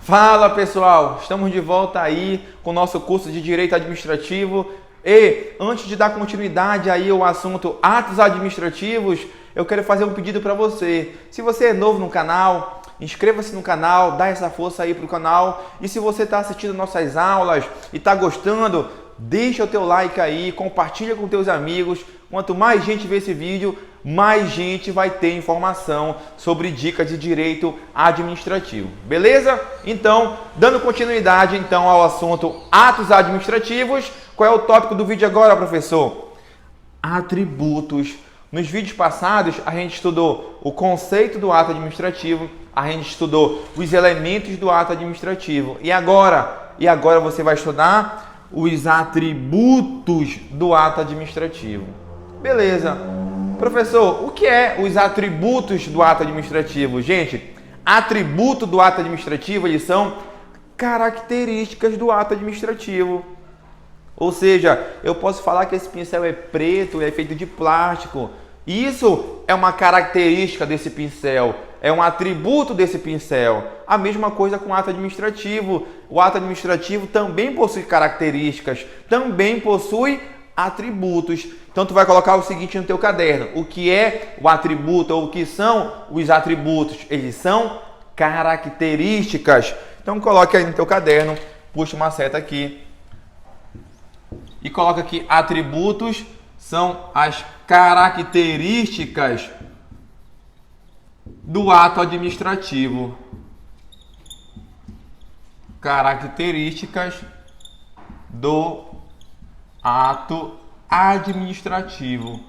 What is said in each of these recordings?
Fala pessoal, estamos de volta aí com o nosso curso de Direito Administrativo e antes de dar continuidade aí ao assunto atos administrativos, eu quero fazer um pedido para você. Se você é novo no canal, inscreva-se no canal, dá essa força aí pro canal e se você está assistindo nossas aulas e está gostando, deixa o teu like aí, compartilha com teus amigos. Quanto mais gente vê esse vídeo, mais gente vai ter informação sobre dicas de direito administrativo. Beleza? Então, dando continuidade então ao assunto atos administrativos, qual é o tópico do vídeo agora, professor? Atributos. Nos vídeos passados, a gente estudou o conceito do ato administrativo, a gente estudou os elementos do ato administrativo. E agora você vai estudar os atributos do ato administrativo. Beleza. Professor, o que é os atributos do ato administrativo? Gente, atributo do ato administrativo, eles são características do ato administrativo. Ou seja, eu posso falar que esse pincel é preto, é feito de plástico. Isso é uma característica desse pincel, é um atributo desse pincel. A mesma coisa com o ato administrativo. O ato administrativo também possui características, também possui atributos. Então tu vai colocar o seguinte no teu caderno: o que é o atributo ou o que são os atributos? Eles são características. Então coloque aí no teu caderno, puxa uma seta aqui e coloca aqui: atributos são as características do ato administrativo. Características do ato administrativo.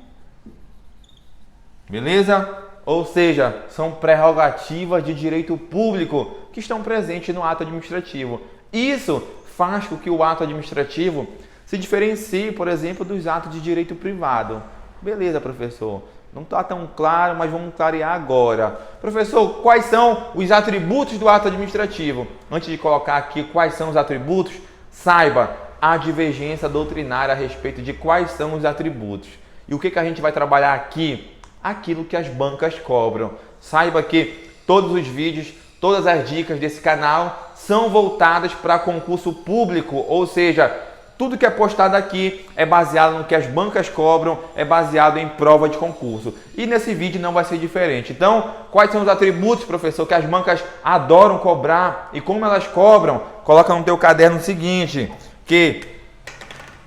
Beleza? Ou seja, são prerrogativas de direito público que estão presentes no ato administrativo. Isso faz com que o ato administrativo se diferencie, por exemplo, dos atos de direito privado. Beleza, professor? Não está tão claro, mas vamos clarear agora. Professor, quais são os atributos do ato administrativo? Antes de colocar aqui quais são os atributos, saiba a divergência doutrinária a respeito de quais são os atributos. E o que a gente vai trabalhar aqui? Aquilo que as bancas cobram. Saiba que todos os vídeos, todas as dicas desse canal são voltadas para concurso público, ou seja, tudo que é postado aqui é baseado no que as bancas cobram, é baseado em prova de concurso. E nesse vídeo não vai ser diferente. Então, quais são os atributos, professor, que as bancas adoram cobrar e como elas cobram? Coloca no teu caderno o seguinte, que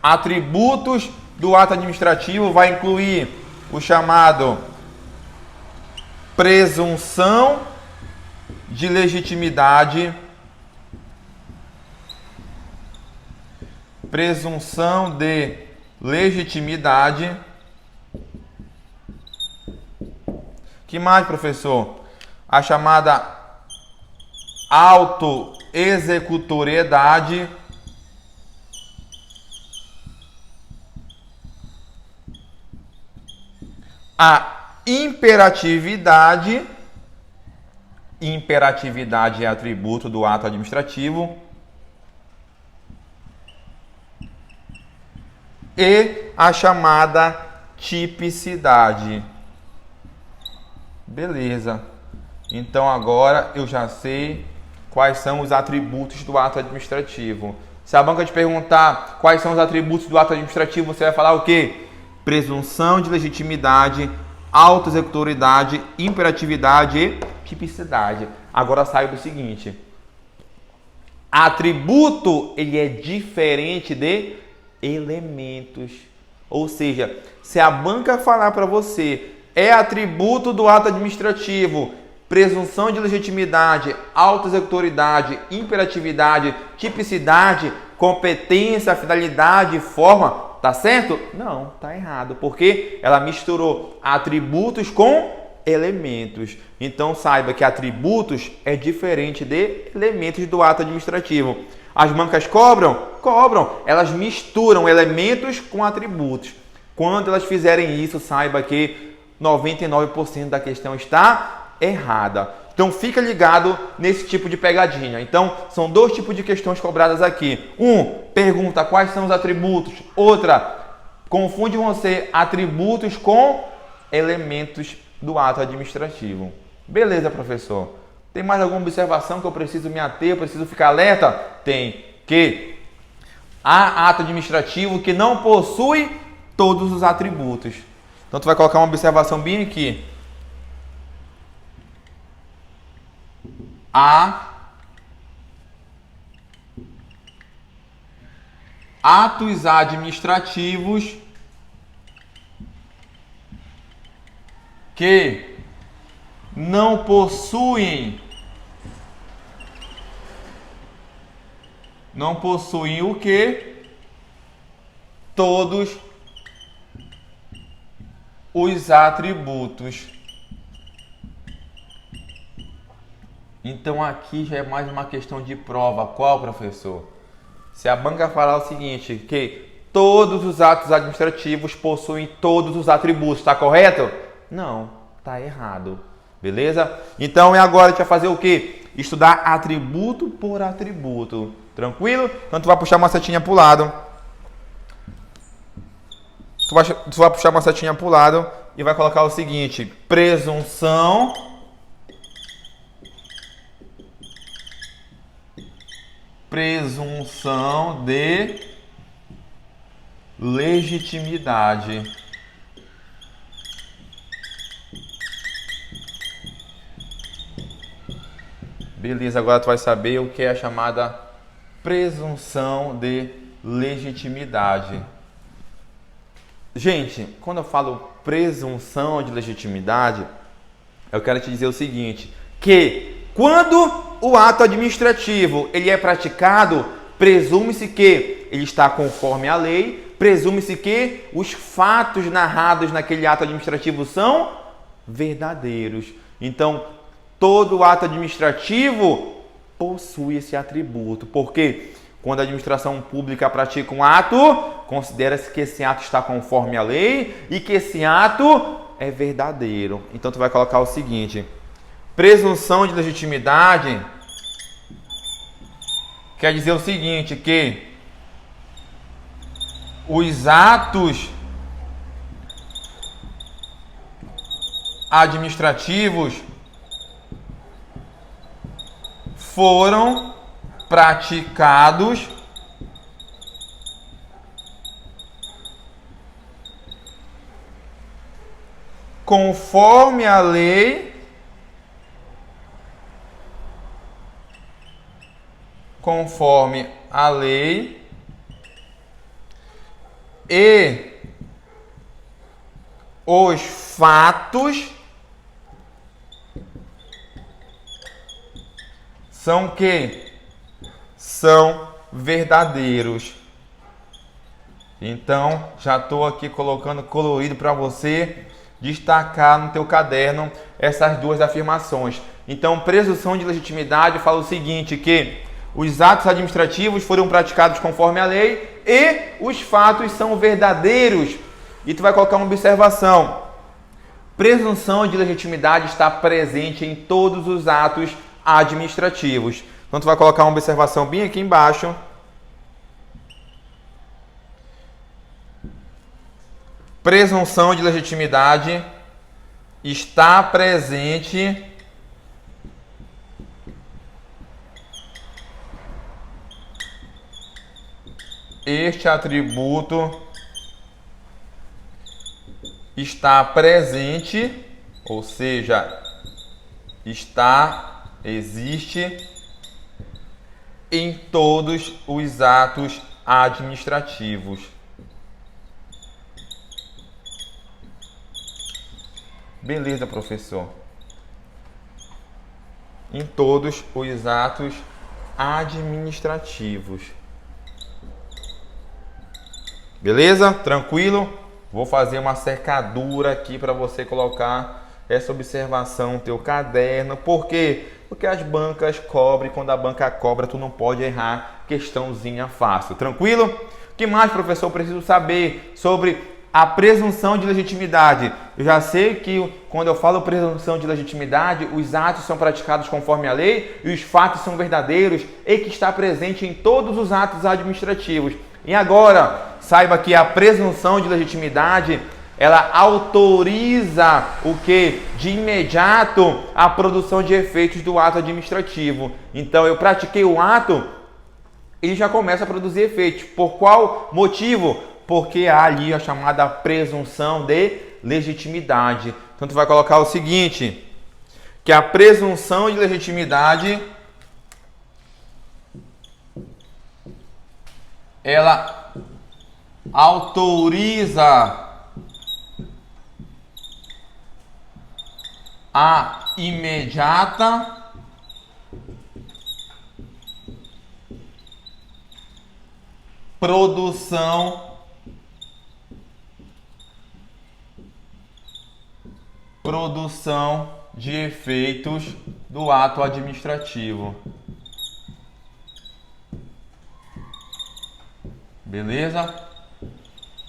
atributos do ato administrativo vai incluir o chamado presunção de legitimidade, presunção de legitimidade. Que mais, professor? A chamada autoexecutoriedade, a imperatividade. Imperatividade é atributo do ato administrativo. E a chamada tipicidade. Beleza. Então agora eu já sei quais são os atributos do ato administrativo. Se a banca te perguntar quais são os atributos do ato administrativo, você vai falar o quê? Presunção de legitimidade, autoexecutoriedade, imperatividade e tipicidade. Agora saiba o seguinte: atributo ele é diferente de elementos. Ou seja, se a banca falar para você é atributo do ato administrativo, presunção de legitimidade, autoexecutoriedade, imperatividade, tipicidade, competência, finalidade, forma, tá certo? Não, tá errado, porque ela misturou atributos com elementos. Então saiba que atributos é diferente de elementos do ato administrativo. As bancas cobram? Cobram. Elas misturam elementos com atributos. Quando elas fizerem isso, saiba que 99% da questão está errada. Então fica ligado nesse tipo de pegadinha. Então são dois tipos de questões cobradas aqui. Pergunta quais são os atributos. Outra, confunde você atributos com elementos do ato administrativo. Beleza, professor? Tem mais alguma observação que eu preciso me ater, eu preciso ficar alerta? Tem. Que há ato administrativo que não possui todos os atributos. Então, tu vai colocar uma observação bem aqui. Há atos administrativos que não possuem o que? Todos os atributos. Então aqui já é mais uma questão de prova. Qual, professor? Se a banca falar o seguinte, que todos os atos administrativos possuem todos os atributos, está correto? Não, está errado. Beleza? Então agora a gente vai fazer o quê? Estudar atributo por atributo. Tranquilo? Então tu vai puxar uma setinha para o lado. Tu vai puxar uma setinha para o lado e vai colocar o seguinte: presunção de legitimidade. Beleza, agora tu vai saber o que é a chamada presunção de legitimidade. Gente, quando eu falo presunção de legitimidade, eu quero te dizer o seguinte, que quando o ato administrativo ele é praticado, presume-se que ele está conforme a lei, presume-se que os fatos narrados naquele ato administrativo são verdadeiros. Então, todo ato administrativo possui esse atributo, porque quando a administração pública pratica um ato, considera-se que esse ato está conforme a lei e que esse ato é verdadeiro. Então, tu vai colocar o seguinte: presunção de legitimidade quer dizer o seguinte, que os atos administrativos foram praticados conforme a lei, e os fatos são que são verdadeiros. Então, já estou aqui colocando colorido para você destacar no teu caderno essas duas afirmações. Então, presunção de legitimidade fala o seguinte, que os atos administrativos foram praticados conforme a lei e os fatos são verdadeiros. E tu vai colocar uma observação. Presunção de legitimidade está presente em todos os atos administrativos. Então, tu vai colocar uma observação bem aqui embaixo. Presunção de legitimidade está presente este atributo está presente, ou seja, existe em todos os atos administrativos. Beleza, professor. Em todos os atos administrativos. Beleza? Tranquilo? Vou fazer uma secadura aqui para você colocar essa observação no teu caderno. Por quê? Porque as bancas cobrem. Quando a banca cobra, tu não pode errar questãozinha fácil. Tranquilo? O que mais, professor, eu preciso saber sobre a presunção de legitimidade? Eu já sei que quando eu falo presunção de legitimidade, os atos são praticados conforme a lei e os fatos são verdadeiros e que está presente em todos os atos administrativos. E agora, saiba que a presunção de legitimidade ela autoriza o que? De imediato a produção de efeitos do ato administrativo. Então eu pratiquei o ato, ele já começa a produzir efeitos. Por qual motivo? Porque há ali a chamada presunção de legitimidade. Então tu vai colocar o seguinte, que a presunção de legitimidade ela autoriza a imediata produção de efeitos do ato administrativo. Beleza?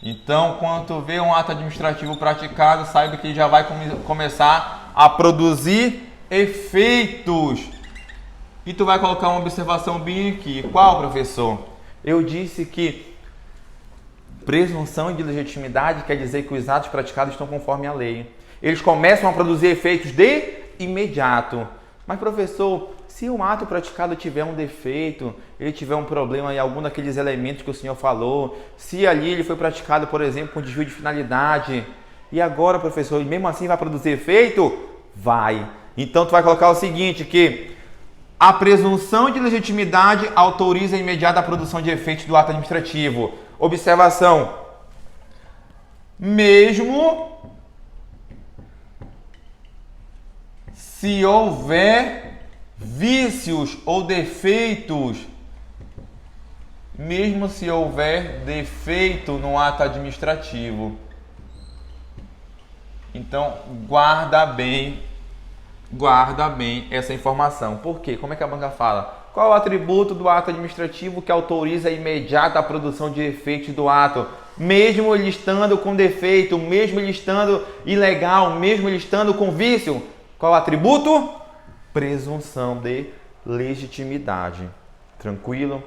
Então, quando tu vê um ato administrativo praticado, saiba que ele já vai começar a produzir efeitos. E tu vai colocar uma observação bem aqui. Qual, professor? Eu disse que presunção de legitimidade quer dizer que os atos praticados estão conforme a lei. Eles começam a produzir efeitos de imediato. Mas, professor, se um ato praticado tiver um defeito, ele tiver um problema em algum daqueles elementos que o senhor falou, se ali ele foi praticado, por exemplo, com desvio de finalidade, e agora, professor, mesmo assim vai produzir efeito? Vai. Então, tu vai colocar o seguinte, que a presunção de legitimidade autoriza a imediata produção de efeitos do ato administrativo. Observação. Mesmo se houver vícios ou defeitos, mesmo se houver defeito no ato administrativo. Então, guarda bem essa informação. Por quê? Como é que a banca fala? Qual é o atributo do ato administrativo que autoriza a imediata produção de efeitos do ato? Mesmo ele estando com defeito, mesmo ele estando ilegal, mesmo ele estando com vício. Qual é o atributo? Presunção de legitimidade. Tranquilo?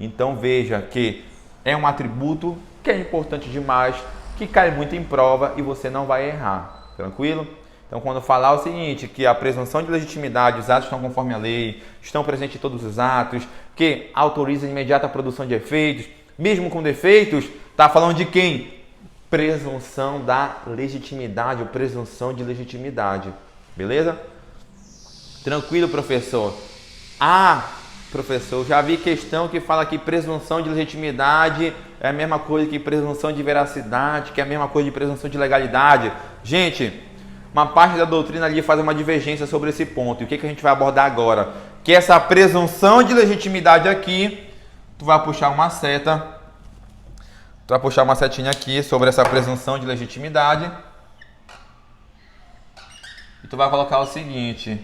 Então veja que é um atributo que é importante demais, que cai muito em prova e você não vai errar. Tranquilo? Então, quando falar o seguinte, que a presunção de legitimidade, os atos estão conforme a lei, estão presentes em todos os atos, que autoriza a imediata produção de efeitos, mesmo com defeitos, está falando de quem? Presunção da legitimidade, ou presunção de legitimidade. Beleza? Tranquilo, professor? Professor, já vi questão que fala que presunção de legitimidade é a mesma coisa que presunção de veracidade, que é a mesma coisa de presunção de legalidade. Gente, uma parte da doutrina ali faz uma divergência sobre esse ponto. E o que a gente vai abordar agora? Que essa presunção de legitimidade aqui, tu vai puxar uma seta. Tu vai puxar uma setinha aqui sobre essa presunção de legitimidade. E tu vai colocar o seguinte,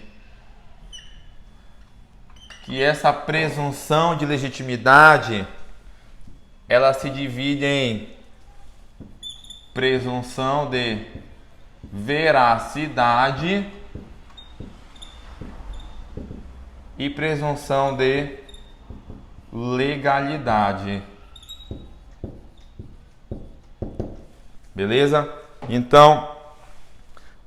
que essa presunção de legitimidade, ela se divide em presunção de veracidade e presunção de legalidade. Beleza? Então,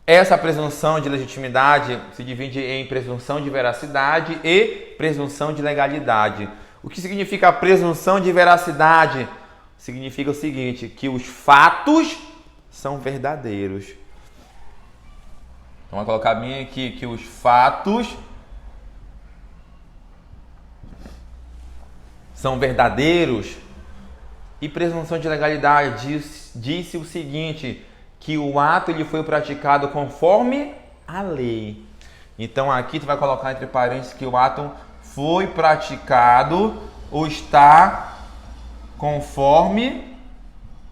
essa presunção de legitimidade se divide em presunção de veracidade e presunção de legalidade. O que significa a presunção de veracidade? Significa o seguinte, que os fatos são verdadeiros. Então, vamos colocar bem aqui que os fatos são verdadeiros. E presunção de legalidade disse o seguinte, que o ato ele foi praticado conforme a lei. Então aqui tu vai colocar entre parênteses que o ato foi praticado ou está conforme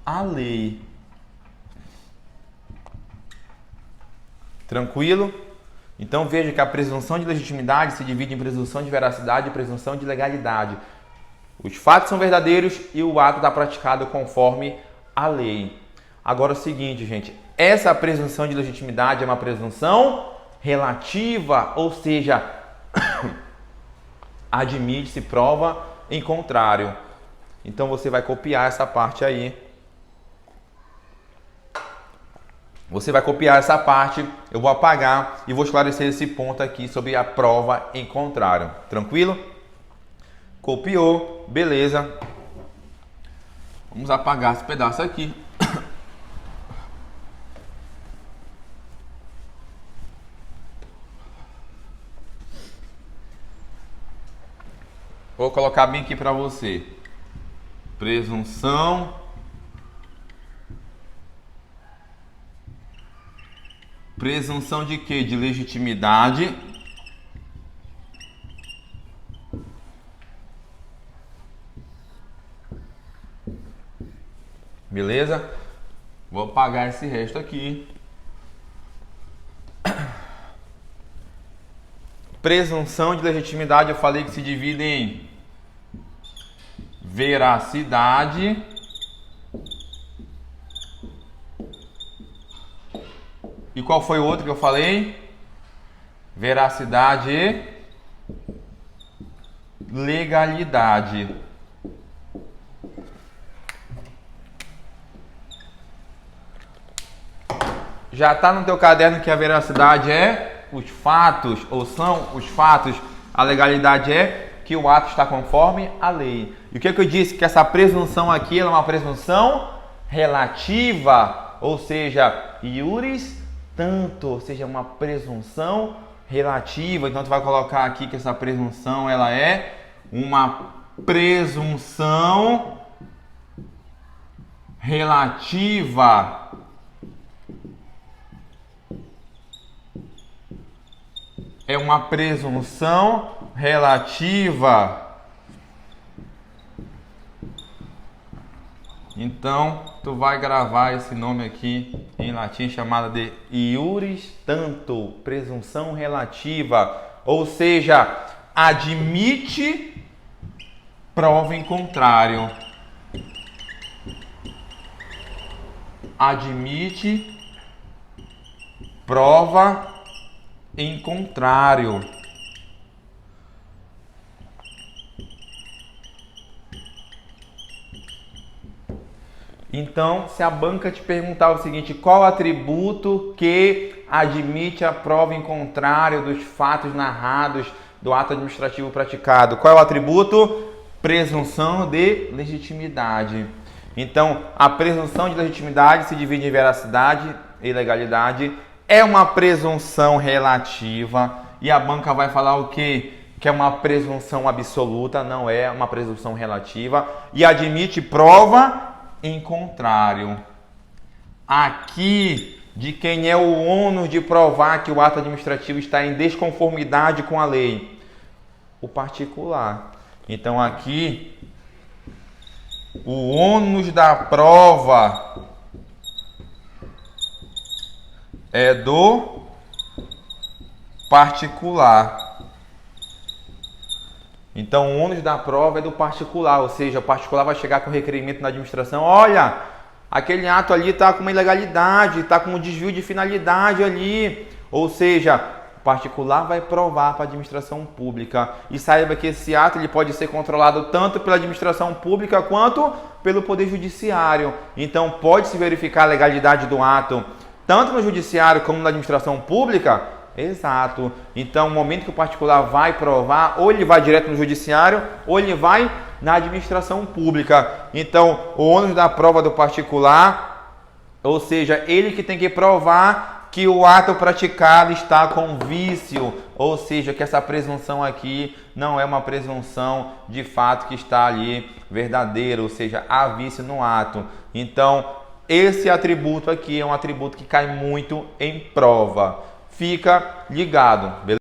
a lei. Tranquilo? Então veja que a presunção de legitimidade se divide em presunção de veracidade e presunção de legalidade. Os fatos são verdadeiros e o ato está praticado conforme a lei. Agora é o seguinte, gente, essa presunção de legitimidade é uma presunção relativa, ou seja, admite-se prova em contrário. Então você vai copiar essa parte aí Você vai copiar essa parte, eu vou apagar e vou esclarecer esse ponto aqui sobre a prova em contrário. Tranquilo? Copiou, beleza. Vamos apagar esse pedaço aqui. Vou colocar bem aqui para você. Presunção de quê? De legitimidade. Beleza? Vou apagar esse resto aqui. Presunção de legitimidade, eu falei que se divide em veracidade e qual foi o outro que eu falei? Veracidade e legalidade. Já está no teu caderno que a veracidade é os fatos, ou são os fatos, a legalidade é que o ato está conforme a lei. E o que eu disse? Que essa presunção aqui ela é uma presunção relativa, ou seja, iuris tanto, ou seja, uma presunção relativa. Então tu vai colocar aqui que essa presunção ela é uma presunção relativa. É uma presunção relativa. Então, tu vai gravar esse nome aqui em latim chamada de iuris tanto, presunção relativa, ou seja, admite prova em contrário. Admite prova em contrário. Então, se a banca te perguntar o seguinte, qual atributo que admite a prova em contrário dos fatos narrados do ato administrativo praticado? Qual é o atributo? Presunção de legitimidade. Então, a presunção de legitimidade se divide em veracidade e legalidade. É uma presunção relativa e a banca vai falar o quê? Que é uma presunção absoluta, não é uma presunção relativa e admite prova em contrário. Aqui, de quem é o ônus de provar que o ato administrativo está em desconformidade com a lei? O particular. Então aqui, o ônus da prova é do particular. Então, o ônus da prova é do particular, ou seja, o particular vai chegar com requerimento na administração, olha, aquele ato ali está com uma ilegalidade, está com um desvio de finalidade ali, ou seja, o particular vai provar para a administração pública e saiba que esse ato ele pode ser controlado tanto pela administração pública quanto pelo Poder Judiciário. Então, pode-se verificar a legalidade do ato tanto no Judiciário como na administração pública. Exato. Então, no momento que o particular vai provar, ou ele vai direto no judiciário, ou ele vai na administração pública. Então, o ônus da prova do particular, ou seja, ele que tem que provar que o ato praticado está com vício, ou seja, que essa presunção aqui não é uma presunção de fato que está ali verdadeira, ou seja, há vício no ato. Então, esse atributo aqui é um atributo que cai muito em prova. Fica ligado, beleza?